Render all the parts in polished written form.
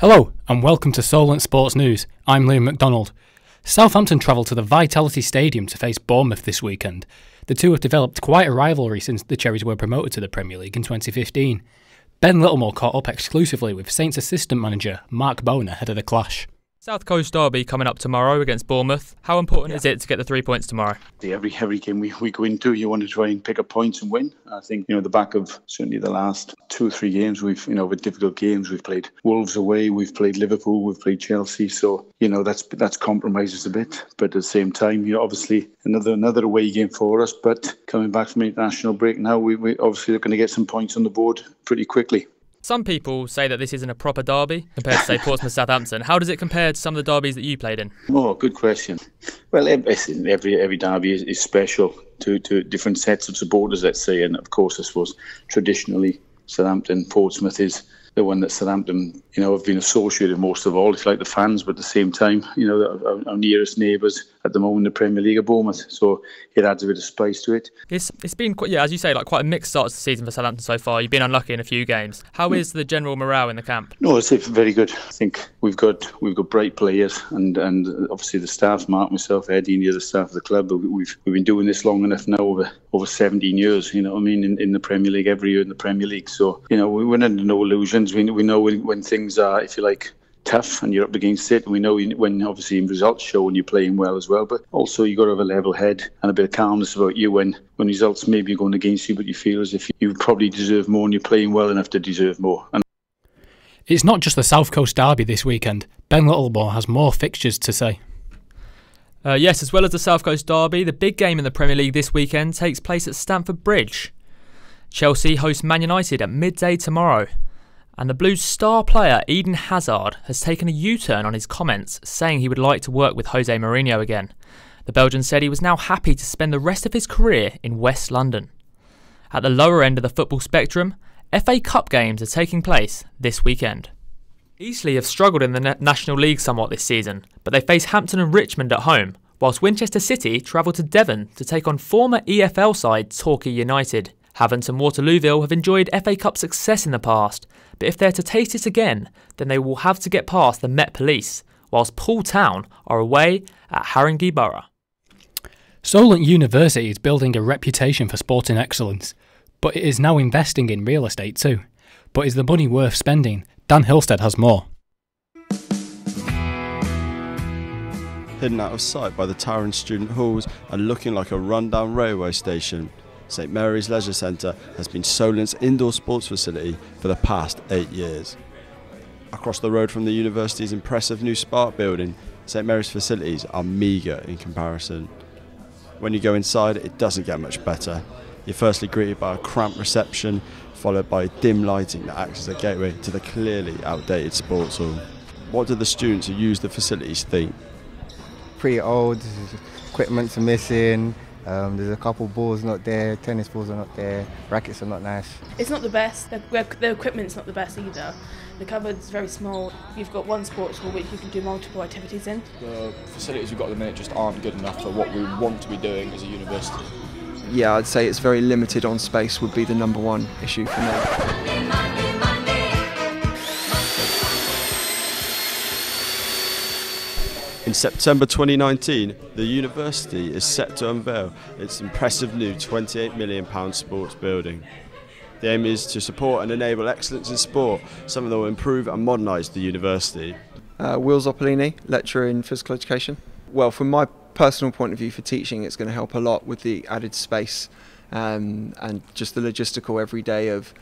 Hello and welcome to Solent Sports News. I'm Liam McDonald. Southampton travelled to the Vitality Stadium to face Bournemouth this weekend. The two have developed quite a rivalry since the Cherries were promoted to the Premier League in 2015. Ben Littlemore caught up exclusively with Saints assistant manager Mark Bowen ahead of the clash. South Coast derby coming up tomorrow against Bournemouth. How important is it to get the 3 points tomorrow? Every game we go into, you want to try and pick up points and win. I think, the back of certainly the last 2 or 3 games, we've, with difficult games, we've played Wolves away, we've played Liverpool, we've played Chelsea. So, that's compromised us a bit. But at the same time, obviously another away game for us. But coming back from international break now, we obviously are going to get some points on the board pretty quickly. Some people say that this isn't a proper derby compared to, say, Portsmouth, Southampton. How does it compare to some of the derbies that you played in? Oh, good question. Well, every derby is special to different sets of supporters, let's say. And of course, I suppose traditionally Southampton, Portsmouth is the one that Southampton, have been associated most of all. It's like the fans, but at the same time, our nearest neighbours at the moment in the Premier League are Bournemouth. So it adds a bit of spice to it. It's been quite, as you say, quite a mixed start to the season for Southampton so far. You've been unlucky in a few games. How is the general morale in the camp? No, it's very good. I think we've got bright players and obviously the staff, Mark, myself, Eddie, and the other staff of the club. We've been doing this long enough now, over 17 years. In the Premier League, every year in the Premier League. So we're under no illusions. We know when things are, if you like, tough and you're up against it. We know when obviously results show when you're playing well as well, but also you've got to have a level head and a bit of calmness about you when results maybe are going against you, but you feel as if you probably deserve more and you're playing well enough to deserve more. It's not just the South Coast derby this weekend. Ben Littlemore has more fixtures to say. Yes, as well as the South Coast derby, the big game in the Premier League this weekend takes place at Stamford Bridge. Chelsea host Man United at midday tomorrow. And the Blues' star player Eden Hazard has taken a U-turn on his comments, saying he would like to work with Jose Mourinho again. The Belgian said he was now happy to spend the rest of his career in West London. At the lower end of the football spectrum, FA Cup games are taking place this weekend. Eastleigh have struggled in the National League somewhat this season, but they face Hampton and Richmond at home, whilst Winchester City travel to Devon to take on former EFL side Torquay United. Havant and Waterlooville have enjoyed FA Cup success in the past, but if they're to taste it again, then they will have to get past the Met Police, whilst Poole Town are away at Haringey Borough. Solent University is building a reputation for sporting excellence, but it is now investing in real estate too. But is the money worth spending? Dan Hilstead has more. Hidden out of sight by the towering student halls and looking like a rundown railway station, St Mary's Leisure Centre has been Solent's indoor sports facility for the past 8 years. Across the road from the university's impressive new Spark building, St Mary's facilities are meagre in comparison. When you go inside, it doesn't get much better. You're firstly greeted by a cramped reception, followed by dim lighting that acts as a gateway to the clearly outdated sports hall. What do the students who use the facilities think? Pretty old, equipment's missing. There's a couple balls not there, tennis balls are not there, rackets are not nice. It's not the best, the equipment's not the best either. The cupboard's very small. You've got one sports hall which you can do multiple activities in. The facilities we've got at the minute just aren't good enough for what we want to be doing as a university. Yeah, I'd say it's very limited on space would be the number one issue for me. In September 2019, the university is set to unveil its impressive new £28 million sports building. The aim is to support and enable excellence in sport, something that will improve and modernise the university. Will Zoppolini, lecturer in physical education. Well, from my personal point of view for teaching, it's going to help a lot with the added space and just the logistical every day of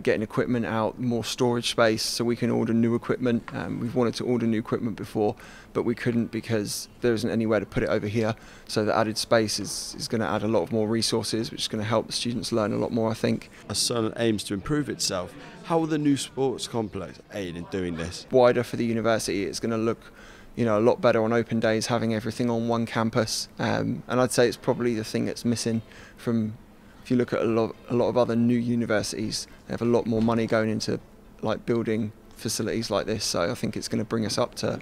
getting equipment out, more storage space so we can order new equipment. We've wanted to order new equipment before, but we couldn't because there isn't anywhere to put it over here. So the added space is going to add a lot of more resources, which is going to help the students learn a lot more, I think. As Solent aims to improve itself, how will the new sports complex aid in doing this? Wider for the university, it's going to look a lot better on open days, having everything on one campus. And I'd say it's probably the thing that's missing from, if you look at a lot of other new universities, they have a lot more money going into building facilities like this. So I think it's going to bring us up to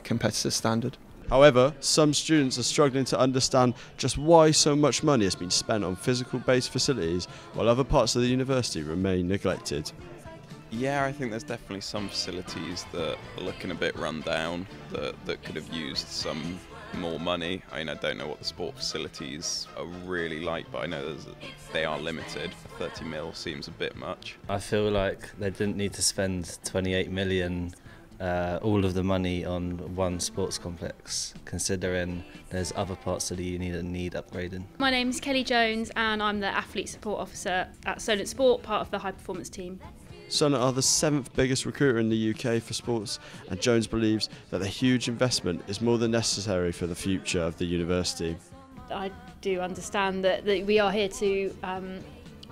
competitor standard. However, some students are struggling to understand just why so much money has been spent on physical based facilities while other parts of the university remain neglected. Yeah, I think there's definitely some facilities that are looking a bit run down that could have used some more money. I mean, I don't know what the sport facilities are really like, but I know they are limited. 30 mil seems a bit much. I feel like they didn't need to spend 28 million, all of the money on one sports complex, considering there's other parts of the uni that need upgrading. My name's Kelly Jones and I'm the Athlete Support Officer at Solent Sport, part of the high performance team. Solent are the 7th biggest recruiter in the UK for sports, and Jones believes that the huge investment is more than necessary for the future of the university. I do understand that we are here to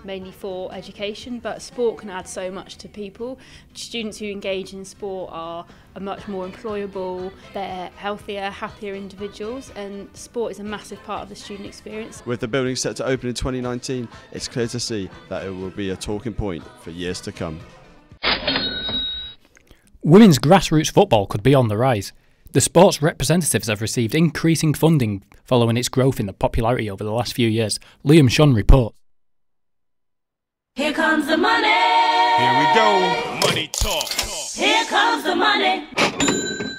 mainly for education, but sport can add so much to people. Students who engage in sport are much more employable, they're healthier, happier individuals, and sport is a massive part of the student experience. With the building set to open in 2019, it's clear to see that it will be a talking point for years to come. Women's grassroots football could be on the rise. The sport's representatives have received increasing funding following its growth in the popularity over the last few years. Liam Shun reports. Here comes the money. Here we go. Money talk. Here comes the money.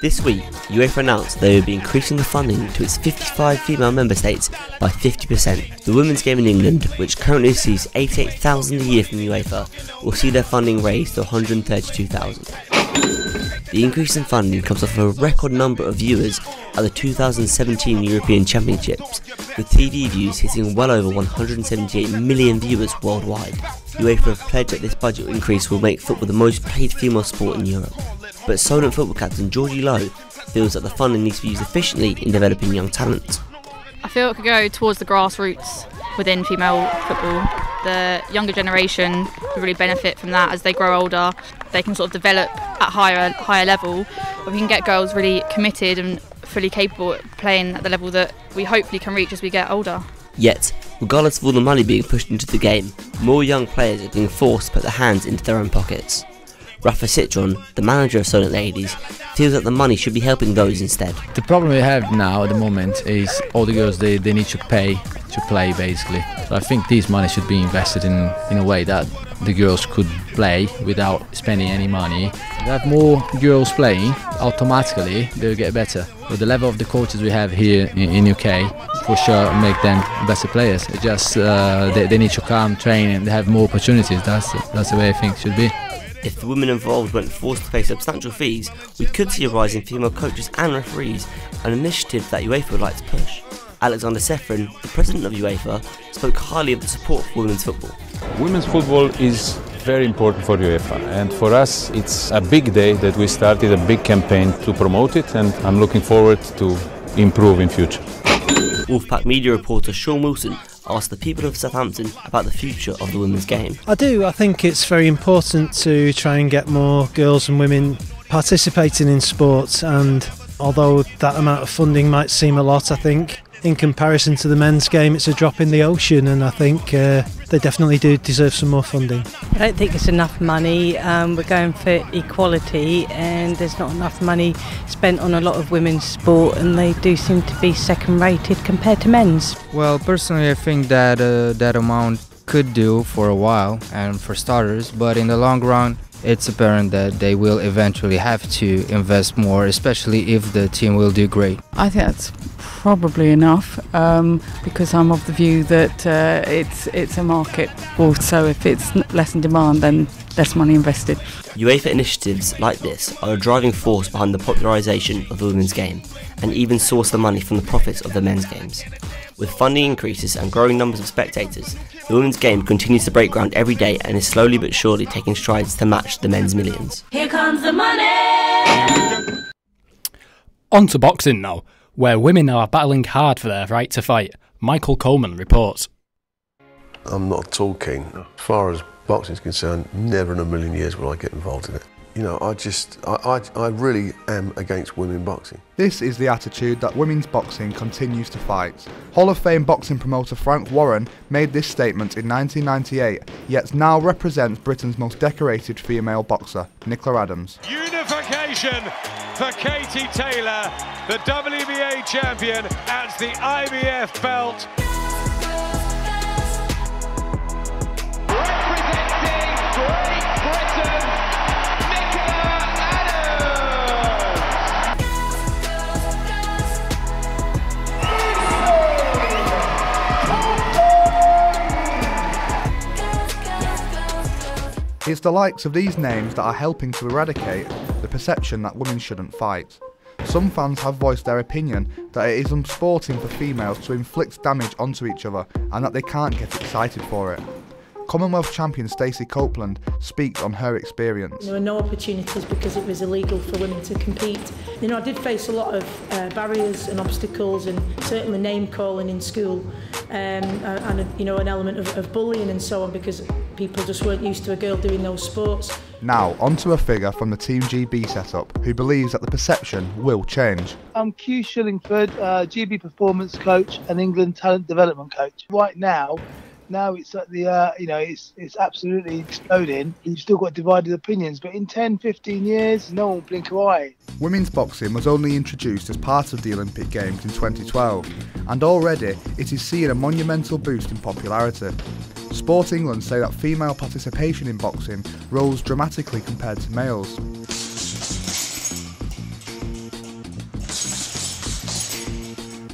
This week, UEFA announced they would be increasing the funding to its 55 female member states by 50%. The women's game in England, which currently receives $88,000 a year from UEFA, will see their funding raised to $132,000. The increase in funding comes off a record number of viewers at the 2017 European Championships, with TV views hitting well over 178 million viewers worldwide. UEFA have pledged that this budget increase will make football the most played female sport in Europe. But Solent football captain Georgie Lowe feels that the funding needs to be used efficiently in developing young talent. I feel it could go towards the grassroots within female football. The younger generation will really benefit from that as they grow older. They can sort of develop at higher level. But we can get girls really committed and fully capable at playing at the level that we hopefully can reach as we get older. Yet, regardless of all the money being pushed into the game, more young players are being forced to put their hands into their own pockets. Rafa Citron, the manager of Solent Ladies, feels that the money should be helping those instead. The problem we have now at the moment is all the girls, they need to pay to play basically. So I think this money should be invested in a way that the girls could play without spending any money. If you have more girls playing, automatically they'll get better. With the level of the coaches we have here in UK, for sure make them better players. It's just they need to come, train, and have more opportunities. That's the way I think it should be. If the women involved weren't forced to pay substantial fees, we could see a rise in female coaches and referees, an initiative that UEFA would like to push. Alexander Sefrin, the president of UEFA, spoke highly of the support for women's football. Women's football is very important for UEFA, and for us it's a big day that we started a big campaign to promote it, and I'm looking forward to improve in future. Wolfpack media reporter Sean Wilson asked the people of Southampton about the future of the women's game. I do. I think it's very important to try and get more girls and women participating in sports, and although that amount of funding might seem a lot, I think in comparison to the men's game it's a drop in the ocean, and I think they definitely do deserve some more funding. I don't think it's enough money. We're going for equality and there's not enough money spent on a lot of women's sport, and they do seem to be second rated compared to men's. Well, personally I think that that amount could do for a while and for starters, but in the long run it's apparent that they will eventually have to invest more, especially if the team will do great. I think that's probably enough, because I'm of the view that it's a market. Also, if it's less in demand, then less money invested. UEFA initiatives like this are a driving force behind the popularisation of the women's game, and even source the money from the profits of the men's games. With funding increases and growing numbers of spectators, the women's game continues to break ground every day and is slowly but surely taking strides to match the men's millions. Here comes the money. On to boxing now, where women are battling hard for their right to fight. Michael Coleman reports. I'm not talking. As far as boxing is concerned, never in a million years will I get involved in it. You know, I really am against women boxing. This is the attitude that women's boxing continues to fight. Hall of Fame boxing promoter Frank Warren made this statement in 1998, yet now represents Britain's most decorated female boxer, Nicola Adams. Unification for Katie Taylor, the WBA champion at the IBF belt. Representing Great Britain, It's the likes of these names that are helping to eradicate the perception that women shouldn't fight. Some fans have voiced their opinion that it is unsporting for females to inflict damage onto each other and that they can't get excited for it. Commonwealth champion Stacey Copeland speaks on her experience. There were no opportunities because it was illegal for women to compete. I did face a lot of barriers and obstacles, and certainly name calling in school, and an element of bullying and so on, because people just weren't used to a girl doing those sports. Now, onto a figure from the Team GB setup who believes that the perception will change. I'm Q Shillingford, GB performance coach and England talent development coach. Right now it's at the it's absolutely exploding. You've still got divided opinions, but in 10-15 years no one will blink an eye. Women's boxing was only introduced as part of the Olympic Games in 2012, and already it is seeing a monumental boost in popularity. Sport England say that female participation in boxing rose dramatically compared to males.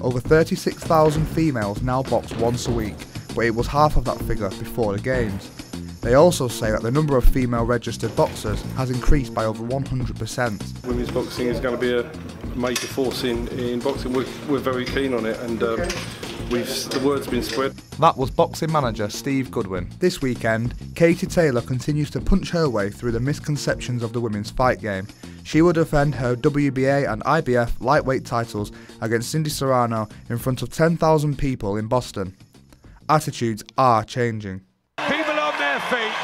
Over 36,000 females now box once a week, but it was half of that figure before the Games. They also say that the number of female registered boxers has increased by over 100%. Women's boxing is going to be a major force in boxing. We're very keen on it, and the word's been spread. That was boxing manager Steve Goodwin. This weekend, Katie Taylor continues to punch her way through the misconceptions of the women's fight game. She will defend her WBA and IBF lightweight titles against Cindy Serrano in front of 10,000 people in Boston. Attitudes are changing. People on their feet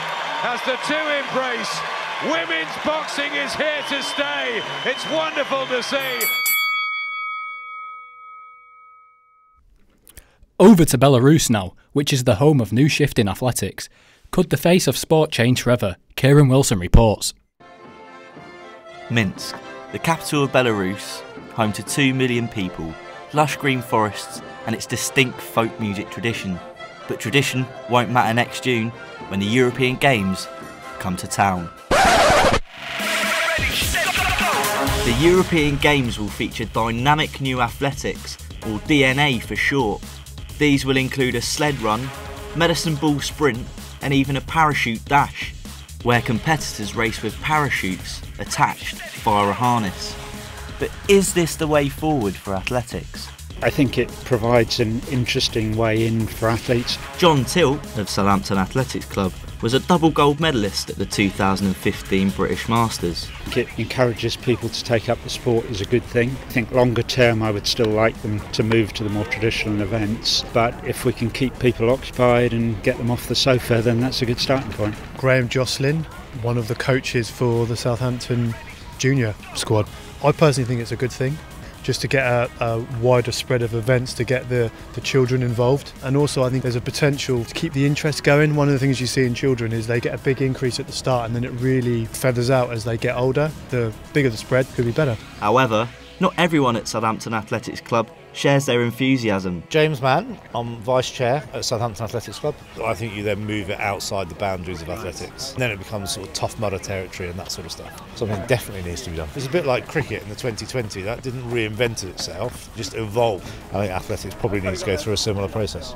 as the two embrace. Women's boxing is here to stay. It's wonderful to see. Over to Belarus now, which is the home of new shift in athletics. Could the face of sport change forever? Kieran Wilson reports. Minsk, the capital of Belarus, home to 2 million people, lush green forests and its distinct folk music tradition. But tradition won't matter next June when the European Games come to town. The European Games will feature dynamic new athletics, or DNA for short. These will include a sled run, medicine ball sprint and even a parachute dash, where competitors race with parachutes attached via a harness. But is this the way forward for athletics? I think it provides an interesting way in for athletes. John Tilt of Southampton Athletics Club was a double gold medalist at the 2015 British Masters. It encourages people to take up the sport is a good thing. I think longer term I would still like them to move to the more traditional events, but if we can keep people occupied and get them off the sofa, then that's a good starting point. Graham Jocelyn, one of the coaches for the Southampton junior squad. I personally think it's a good thing, just to get a wider spread of events to get the children involved. And also I think there's a potential to keep the interest going. One of the things you see in children is they get a big increase at the start and then it really feathers out as they get older. The bigger the spread, could be better. However, not everyone at Southampton Athletics Club shares their enthusiasm. James Mann, I'm Vice Chair at Southampton Athletics Club. I think you then move it outside the boundaries of athletics. And then it becomes sort of tough mudder territory and that sort of stuff. Something definitely needs to be done. It's a bit like cricket in the 2020. That didn't reinvent itself, just evolved. I think athletics probably needs to go through a similar process.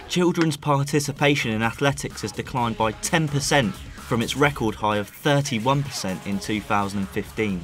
Children's participation in athletics has declined by 10% from its record high of 31% in 2015.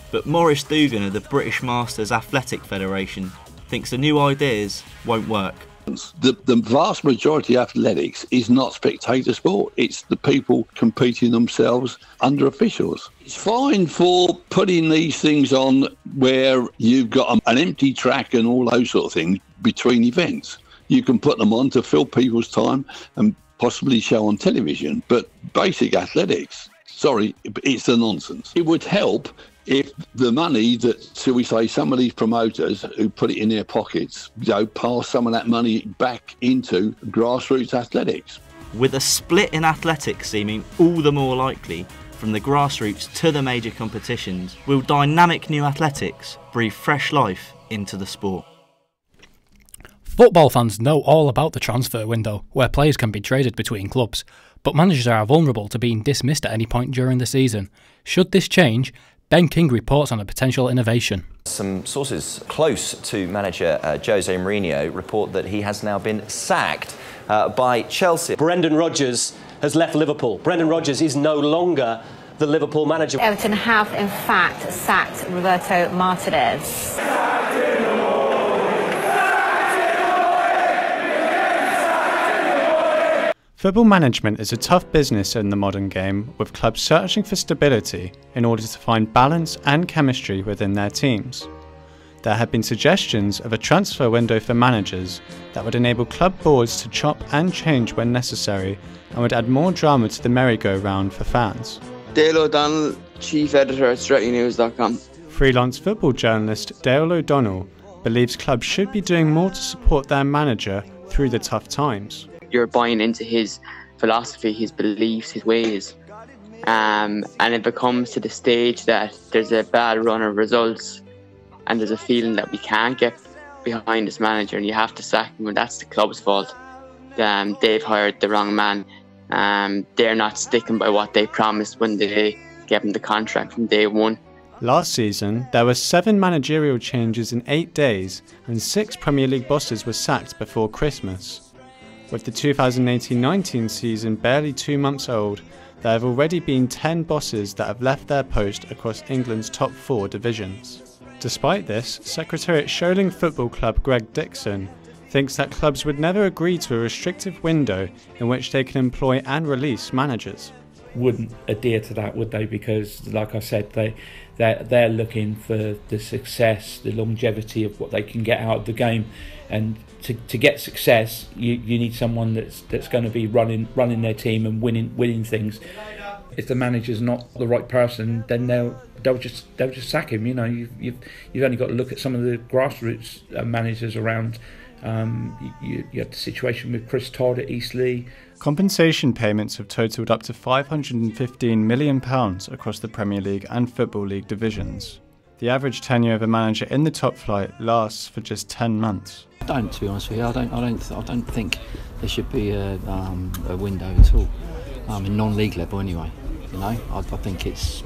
But Maurice Dugan of the British Masters Athletic Federation thinks the new ideas won't work. The vast majority of athletics is not spectator sport. It's the people competing themselves under officials. It's fine for putting these things on where you've got an empty track and all those sort of things between events. You can put them on to fill people's time and possibly show on television. But basic athletics, sorry, it's a nonsense. It would help if the money that, shall we say, some of these promoters who put it in their pockets, pass some of that money back into grassroots athletics. With a split in athletics seeming all the more likely, from the grassroots to the major competitions, will dynamic new athletics breathe fresh life into the sport? Football fans know all about the transfer window, where players can be traded between clubs, but managers are vulnerable to being dismissed at any point during the season. Should this change, Ben King reports on a potential innovation. Some sources close to manager Jose Mourinho report that he has now been sacked by Chelsea. Brendan Rodgers has left Liverpool. Brendan Rodgers is no longer the Liverpool manager. Everton have, in fact, sacked Roberto Martinez. Football management is a tough business in the modern game, with clubs searching for stability in order to find balance and chemistry within their teams. There have been suggestions of a transfer window for managers that would enable club boards to chop and change when necessary and would add more drama to the merry-go-round for fans. Dale O'Donnell, Chief Editor at StrettyNews.com. Freelance football journalist Dale O'Donnell believes clubs should be doing more to support their manager through the tough times. You're buying into his philosophy, his beliefs, his ways. And if it comes to the stage that there's a bad run of results and there's a feeling that we can't get behind this manager and you have to sack him, and that's the club's fault. They've hired the wrong man. They're not sticking by what they promised when they gave him the contract from day one. Last season, there were 7 managerial changes in 8 days and 6 Premier League bosses were sacked before Christmas. With the 2018-19 season barely 2 months old, there have already been 10 bosses that have left their post across England's top 4 divisions. Despite this, Secretary at Sholing Football Club Greg Dixon thinks that clubs would never agree to a restrictive window in which they can employ and release managers. Wouldn't adhere to that, would they? Because, like I said, they're looking for the success, the longevity of what they can get out of the game, and to get success, you need someone that's going to be running their team and winning things. If the manager's not the right person, then they'll just sack him. You know, you've only got to look at some of the grassroots managers around. You have the situation with Chris Todd at Eastleigh. Compensation payments have totalled up to £515 million across the Premier League and Football League divisions. The average tenure of a manager in the top flight lasts for just 10 months. To be honest with you, I don't think there should be a window at all. In non-league level, anyway. You know, I think it's.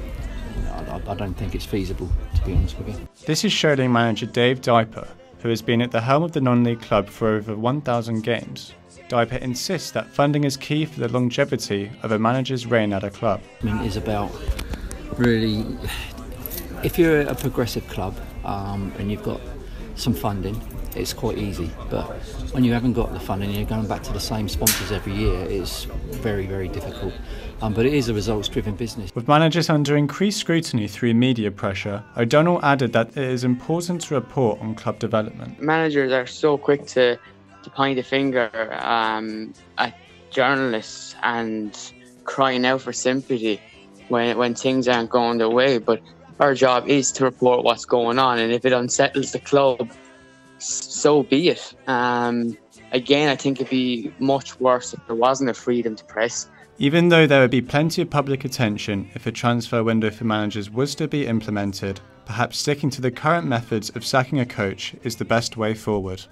I don't think it's feasible, to be honest with you. This is Sholing manager Dave Diper, who has been at the helm of the non-league club for over 1,000 games. Diper insists that funding is key for the longevity of a manager's reign at a club. I mean, it's about really, if you're a progressive club and you've got some funding, it's quite easy. But when you haven't got the funding and you're going back to the same sponsors every year, it's very, very difficult. But it is a results-driven business. With managers under increased scrutiny through media pressure, O'Donnell added that it is important to report on club development. Managers are so quick to point a finger at journalists and crying out for sympathy when things aren't going their way. But our job is to report what's going on, and if it unsettles the club, so be it. Again, I think it'd be much worse if there wasn't a freedom to press. Even though there would be plenty of public attention if a transfer window for managers was to be implemented, perhaps sticking to the current methods of sacking a coach is the best way forward.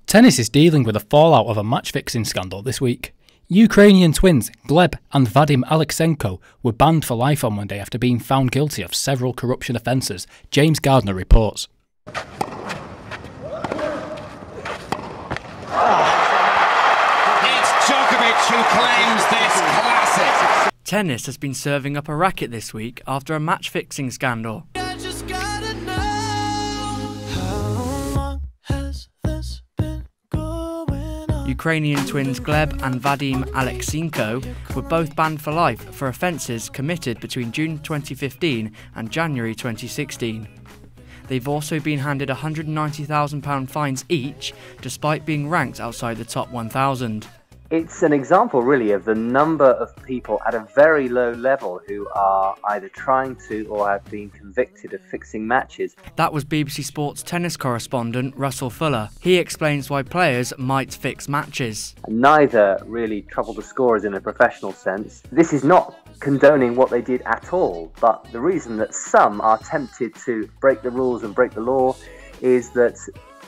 Tennis is dealing with the fallout of a match-fixing scandal this week. Ukrainian twins Gleb and Vadim Aleksenko were banned for life on Monday after being found guilty of several corruption offences, James Gardner reports. Who claims this classic? Tennis has been serving up a racket this week after a match-fixing scandal. Ukrainian twins Gleb and Vadim Aleksenko were both banned for life for offences committed between June 2015 and January 2016. They've also been handed £190,000 fines each, despite being ranked outside the top 1,000. It's an example, really, of the number of people at a very low level who are either trying to or have been convicted of fixing matches. That was BBC Sports tennis correspondent Russell Fuller. He explains why players might fix matches. Neither really trouble the scorers in a professional sense. This is not condoning what they did at all, but the reason that some are tempted to break the rules and break the law is that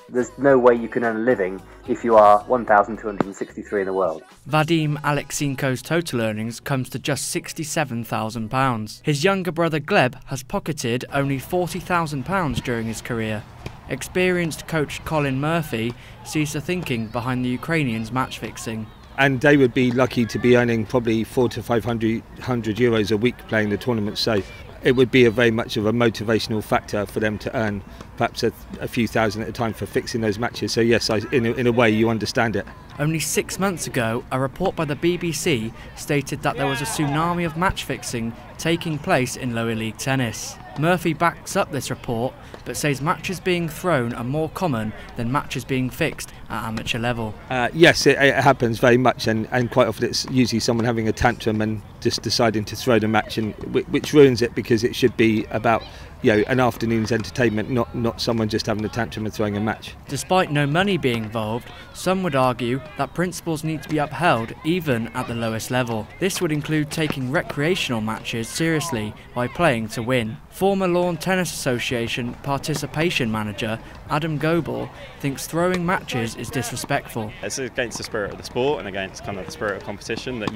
there's no way you can earn a living if you are 1,263 in the world. Vadim Aleksenko's total earnings comes to just £67,000. His younger brother Gleb has pocketed only £40,000 during his career. Experienced coach Colin Murphy sees the thinking behind the Ukrainians' match fixing. And they would be lucky to be earning probably €400 to €500 a week playing the tournament. So it would be very much of a motivational factor for them to earn perhaps a few thousand at a time for fixing those matches. So yes, in a way you understand it. Only 6 months ago, a report by the BBC stated that there was a tsunami of match fixing taking place in lower league tennis. Murphy backs up this report, but says matches being thrown are more common than matches being fixed at amateur level. Yes, it happens very much, and quite often it's usually someone having a tantrum and just deciding to throw the match, and which ruins it, because it should be about an afternoon's entertainment, not someone just having a tantrum and throwing a match. Despite no money being involved, some would argue that principles need to be upheld even at the lowest level. This would include taking recreational matches seriously by playing to win. Former Lawn Tennis Association participation manager Adam Goebel thinks throwing matches is disrespectful. It's against the spirit of the sport and against kind of the spirit of competition that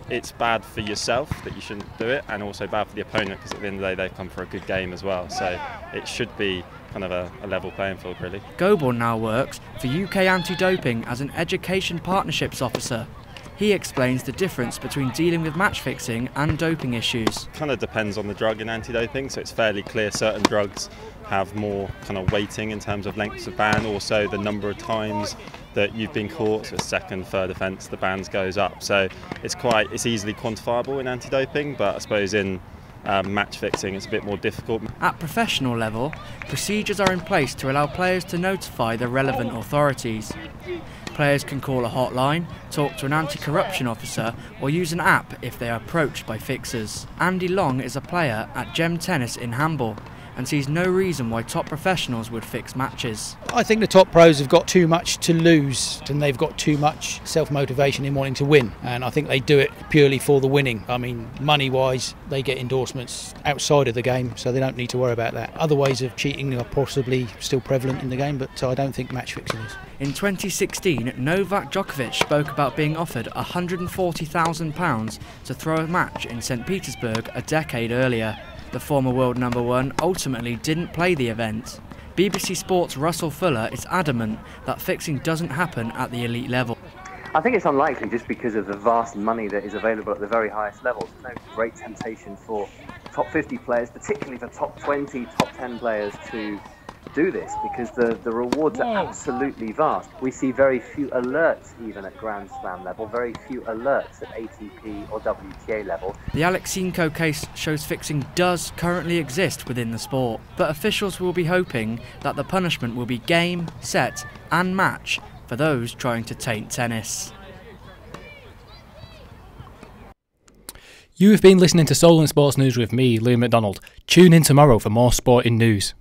it's bad for yourself that you shouldn't do it, and also bad for the opponent, because at the end of the day they've come for a good game as well. So it should be kind of a level playing field, really. Goebel now works for UK Anti-Doping as an education partnerships officer. He explains the difference between dealing with match fixing and doping issues. Kind of depends on the drug in anti-doping, so it's fairly clear certain drugs have more kind of weighting in terms of lengths of ban, also the number of times that you've been caught, so second, third offence, the bans goes up. So it's easily quantifiable in anti-doping, but I suppose in match fixing it's a bit more difficult. At professional level, procedures are in place to allow players to notify the relevant authorities. Players can call a hotline, talk to an anti-corruption officer, or use an app if they are approached by fixers. Andy Long is a player at Gem Tennis in Hamble and sees no reason why top professionals would fix matches. I think the top pros have got too much to lose and they've got too much self-motivation in wanting to win, and I think they do it purely for the winning. I mean, money-wise, they get endorsements outside of the game, so they don't need to worry about that. Other ways of cheating are possibly still prevalent in the game, but I don't think match fixing is. In 2016, Novak Djokovic spoke about being offered £140,000 to throw a match in St Petersburg a decade earlier. The former world number one ultimately didn't play the event. BBC Sport's Russell Fuller is adamant that fixing doesn't happen at the elite level. I think it's unlikely, just because of the vast money that is available at the very highest levels. There's no great temptation for top 50 players, particularly for top 20, top 10 players to do this, because the rewards are absolutely vast. We see very few alerts even at Grand Slam level, very few alerts at ATP or WTA level. The Alexinko case shows fixing does currently exist within the sport, but officials will be hoping that the punishment will be game, set and match for those trying to taint tennis. You have been listening to Solent Sports News with me, Lou McDonald. Tune in tomorrow for more sporting news.